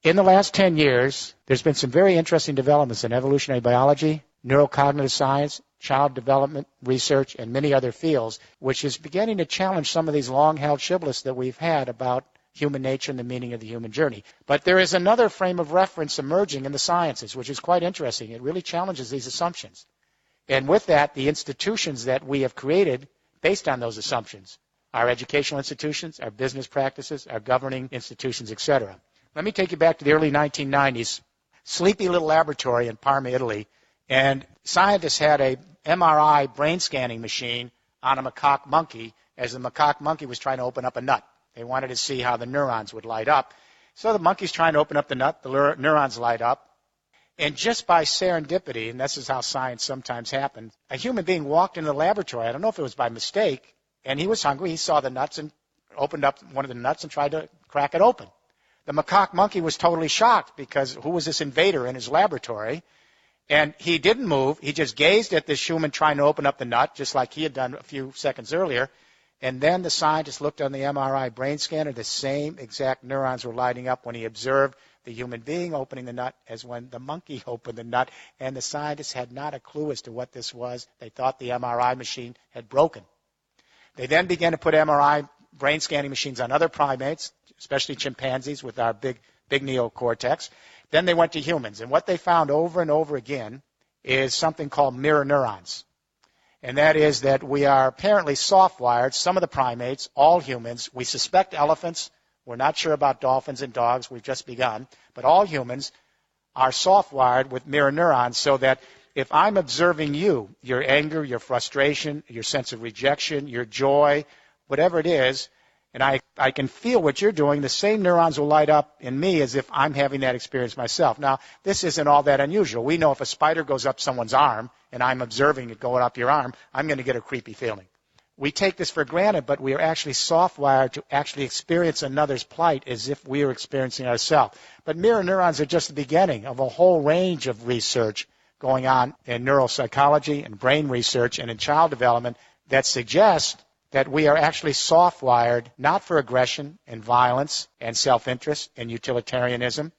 In the last 10 years, there's been some very interesting developments in evolutionary biology, neurocognitive science, child development research, and many other fields, which is beginning to challenge some of these long-held shibboleths that we've had about human nature and the meaning of the human journey. But there is another frame of reference emerging in the sciences, which is quite interesting. It really challenges these assumptions. And with that, the institutions that we have created based on those assumptions, our educational institutions, our business practices, our governing institutions, etc. Let me take you back to the early 1990s. Sleepy little laboratory in Parma, Italy, and scientists had a MRI brain scanning machine on a macaque monkey as the macaque monkey was trying to open up a nut. They wanted to see how the neurons would light up. So the monkey's trying to open up the nut, the neurons light up, and just by serendipity, and this is how science sometimes happens, a human being walked into the laboratory, I don't know if it was by mistake, and he was hungry, he saw the nuts and opened up one of the nuts and tried to crack it open. The macaque monkey was totally shocked because who was this invader in his laboratory? And he didn't move. He just gazed at this human trying to open up the nut, just like he had done a few seconds earlier. And then the scientist looked on the MRI brain scanner. The same exact neurons were lighting up when he observed the human being opening the nut as when the monkey opened the nut. And the scientists had not a clue as to what this was. They thought the MRI machine had broken. They then began to put MRI brain scanning machines on other primates, especially chimpanzees with our big neocortex. Then they went to humans. And what they found over and over again is something called mirror neurons. And that is that we are apparently soft-wired, some of the primates, all humans. We suspect elephants. We're not sure about dolphins and dogs. We've just begun. But all humans are soft-wired with mirror neurons so that if I'm observing you, your anger, your frustration, your sense of rejection, your joy, whatever it is, and I can feel what you're doing, the same neurons will light up in me as if I'm having that experience myself. Now, this isn't all that unusual. We know if a spider goes up someone's arm and I'm observing it going up your arm, I'm going to get a creepy feeling. We take this for granted, but we are actually soft-wired to actually experience another's plight as if we are experiencing ourselves. But mirror neurons are just the beginning of a whole range of research going on in neuropsychology and brain research and in child development that suggests that we are actually soft-wired not for aggression and violence and self-interest and utilitarianism,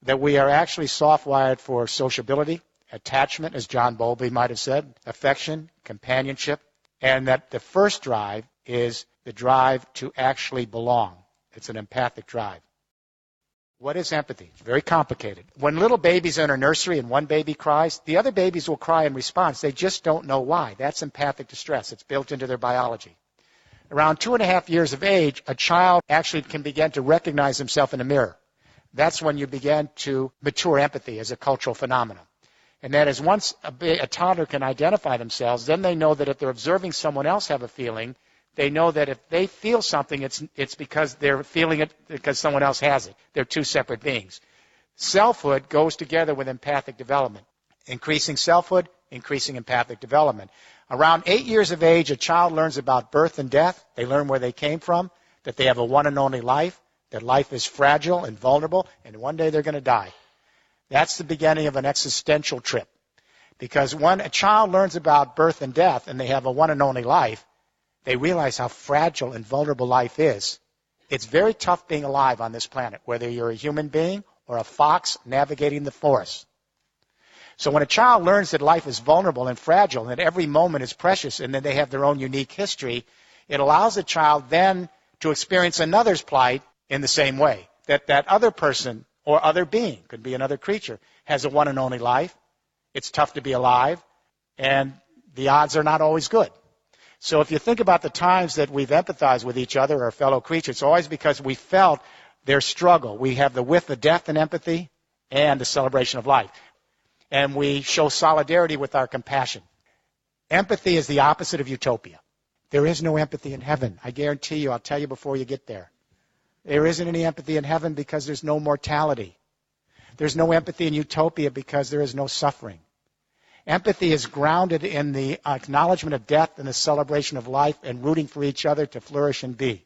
that we are actually soft-wired for sociability, attachment, as John Bowlby might have said, affection, companionship, and that the first drive is the drive to actually belong. It's an empathic drive. What is empathy? It's very complicated. When little babies enter nursery and one baby cries, the other babies will cry in response. They just don't know why. That's empathic distress. It's built into their biology. Around 2.5 years of age, a child actually can begin to recognize himself in a mirror. That's when you begin to mature empathy as a cultural phenomenon. And that is once a toddler can identify themselves, then they know that if they're observing someone else have a feeling, they know that if they feel something, it's because they're feeling it because someone else has it. They're two separate beings. Selfhood goes together with empathic development. Increasing selfhood, increasing empathic development. Around 8 years of age, a child learns about birth and death. They learn where they came from, that they have a one and only life, that life is fragile and vulnerable, and one day they're going to die. That's the beginning of an existential trip. Because when a child learns about birth and death and they have a one and only life, they realize how fragile and vulnerable life is. It's very tough being alive on this planet, whether you're a human being or a fox navigating the forest. So when a child learns that life is vulnerable and fragile and that every moment is precious and that they have their own unique history, it allows the child then to experience another's plight in the same way. That other person or other being, could be another creature, has a one and only life. It's tough to be alive, and the odds are not always good. So if you think about the times that we've empathized with each other or fellow creatures, it's always because we felt their struggle. We have the width of death in empathy and the celebration of life. And we show solidarity with our compassion. Empathy is the opposite of utopia. There is no empathy in heaven. I guarantee you, I'll tell you before you get there. There isn't any empathy in heaven because there's no mortality. There's no empathy in utopia because there is no suffering. Empathy is grounded in the acknowledgement of death and the celebration of life and rooting for each other to flourish and be.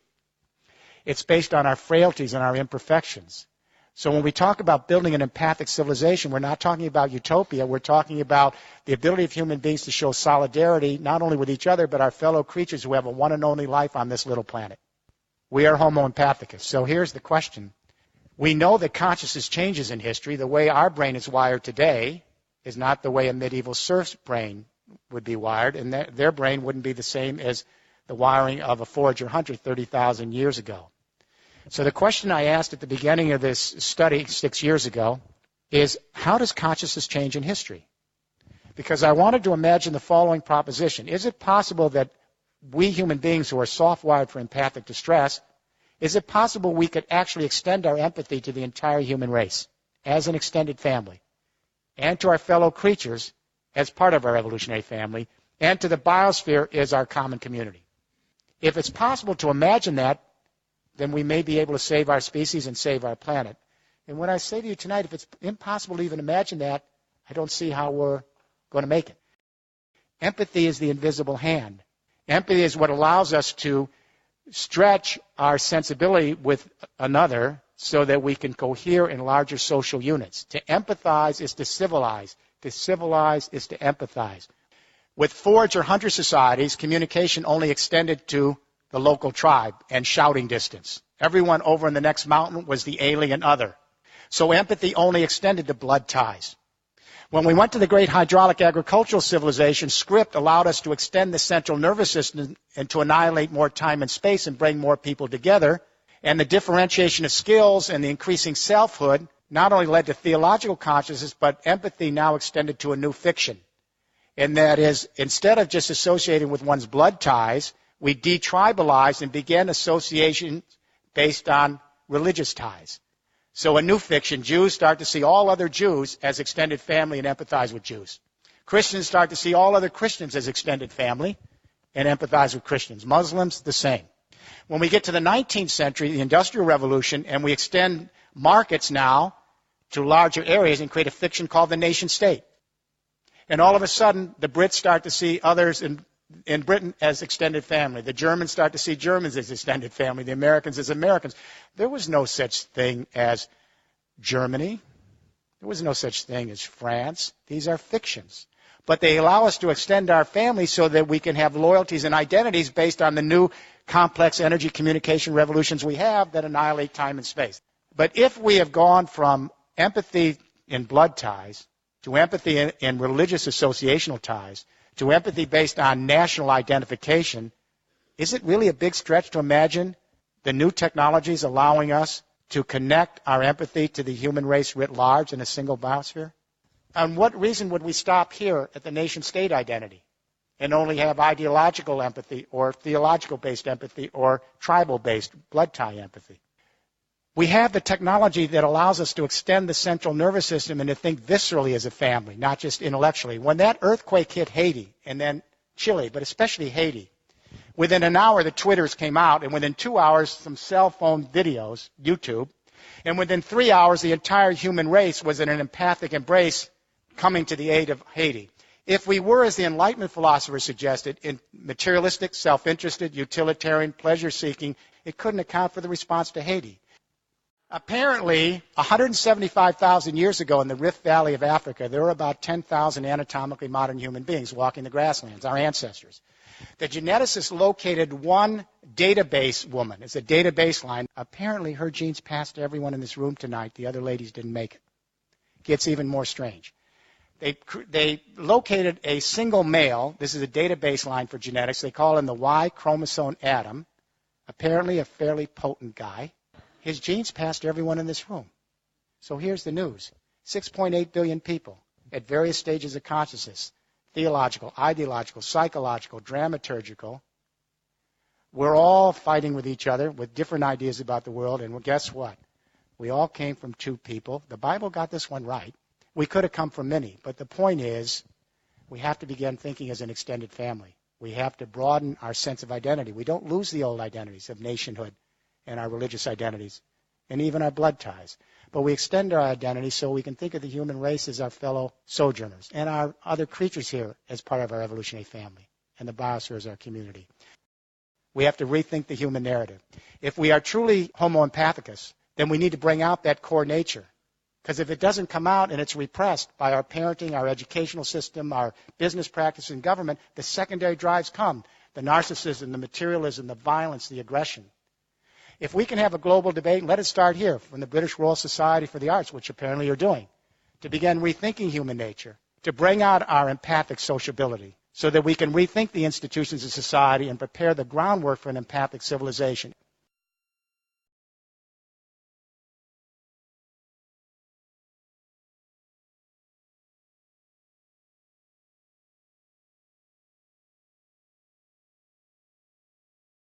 It's based on our frailties and our imperfections. So when we talk about building an empathic civilization, we're not talking about utopia. We're talking about the ability of human beings to show solidarity not only with each other, but our fellow creatures who have a one and only life on this little planet. We are Homo empathicus. So here's the question. We know that consciousness changes in history. The way our brain is wired today is not the way a medieval serf's brain would be wired, and their brain wouldn't be the same as the wiring of a forager hunter 30,000 years ago. So the question I asked at the beginning of this study 6 years ago is, how does consciousness change in history? Because I wanted to imagine the following proposition. Is it possible that we human beings who are soft-wired for empathic distress, is it possible we could actually extend our empathy to the entire human race as an extended family, and to our fellow creatures as part of our evolutionary family, and to the biosphere as our common community? If it's possible to imagine that, then we may be able to save our species and save our planet. And when I say to you tonight, if it's impossible to even imagine that, I don't see how we're going to make it. Empathy is the invisible hand. Empathy is what allows us to stretch our sensibility with another so that we can cohere in larger social units. To empathize is to civilize. To civilize is to empathize. With forage or hunter societies, communication only extended to the local tribe and shouting distance. Everyone over in the next mountain was the alien other. So empathy only extended to blood ties. When we went to the great hydraulic agricultural civilization, script allowed us to extend the central nervous system and to annihilate more time and space and bring more people together. And the differentiation of skills and the increasing selfhood not only led to theological consciousness, but empathy now extended to a new fiction. And that is, instead of just associating with one's blood ties, we detribalized and began association based on religious ties. So a new fiction, Jews start to see all other Jews as extended family and empathize with Jews. Christians start to see all other Christians as extended family and empathize with Christians. Muslims, the same. When we get to the 19th century, the Industrial Revolution, and we extend markets now to larger areas and create a fiction called the nation state. And all of a sudden, the Brits start to see others in Britain as extended family. The Germans start to see Germans as extended family. The Americans as Americans. There was no such thing as Germany. There was no such thing as France. These are fictions. But they allow us to extend our family so that we can have loyalties and identities based on the new complex energy communication revolutions we have that annihilate time and space. But if we have gone from empathy in blood ties to empathy in religious associational ties, to empathy based on national identification, is it really a big stretch to imagine the new technologies allowing us to connect our empathy to the human race writ large in a single biosphere? On what reason would we stop here at the nation-state identity and only have ideological empathy or theological-based empathy or tribal-based blood tie empathy? We have the technology that allows us to extend the central nervous system and to think viscerally as a family, not just intellectually. When that earthquake hit Haiti, and then Chile, but especially Haiti, within an hour the Twitters came out, and within 2 hours some cell phone videos, YouTube, and within 3 hours the entire human race was in an empathic embrace coming to the aid of Haiti. If we were, as the Enlightenment philosophers suggested, in materialistic, self-interested, utilitarian, pleasure-seeking, it couldn't account for the response to Haiti. Apparently, 175,000 years ago in the Rift Valley of Africa, there were about 10,000 anatomically modern human beings walking the grasslands, our ancestors. The geneticists located one database woman. It's a database line. Apparently, her genes passed to everyone in this room tonight. The other ladies didn't make it. Gets even more strange. They located a single male. This is a database line for genetics. They call him the Y chromosome atom. Apparently, a fairly potent guy. His genes passed to everyone in this room. So here's the news. 6.8 billion people at various stages of consciousness, theological, ideological, psychological, dramaturgical. We're all fighting with each other with different ideas about the world, and guess what? We all came from two people. The Bible got this one right. We could have come from many, but the point is we have to begin thinking as an extended family. We have to broaden our sense of identity. We don't lose the old identities of nationhood and our religious identities, and even our blood ties. But we extend our identity so we can think of the human race as our fellow sojourners and our other creatures here as part of our evolutionary family, and the biosphere as our community. We have to rethink the human narrative. If we are truly homo empathicus, then we need to bring out that core nature. Because if it doesn't come out and it's repressed by our parenting, our educational system, our business practice and government, the secondary drives come. The narcissism, the materialism, the violence, the aggression. If we can have a global debate, let it start here from the British Royal Society for the Arts, which apparently you're doing, to begin rethinking human nature, to bring out our empathic sociability so that we can rethink the institutions of society and prepare the groundwork for an empathic civilization.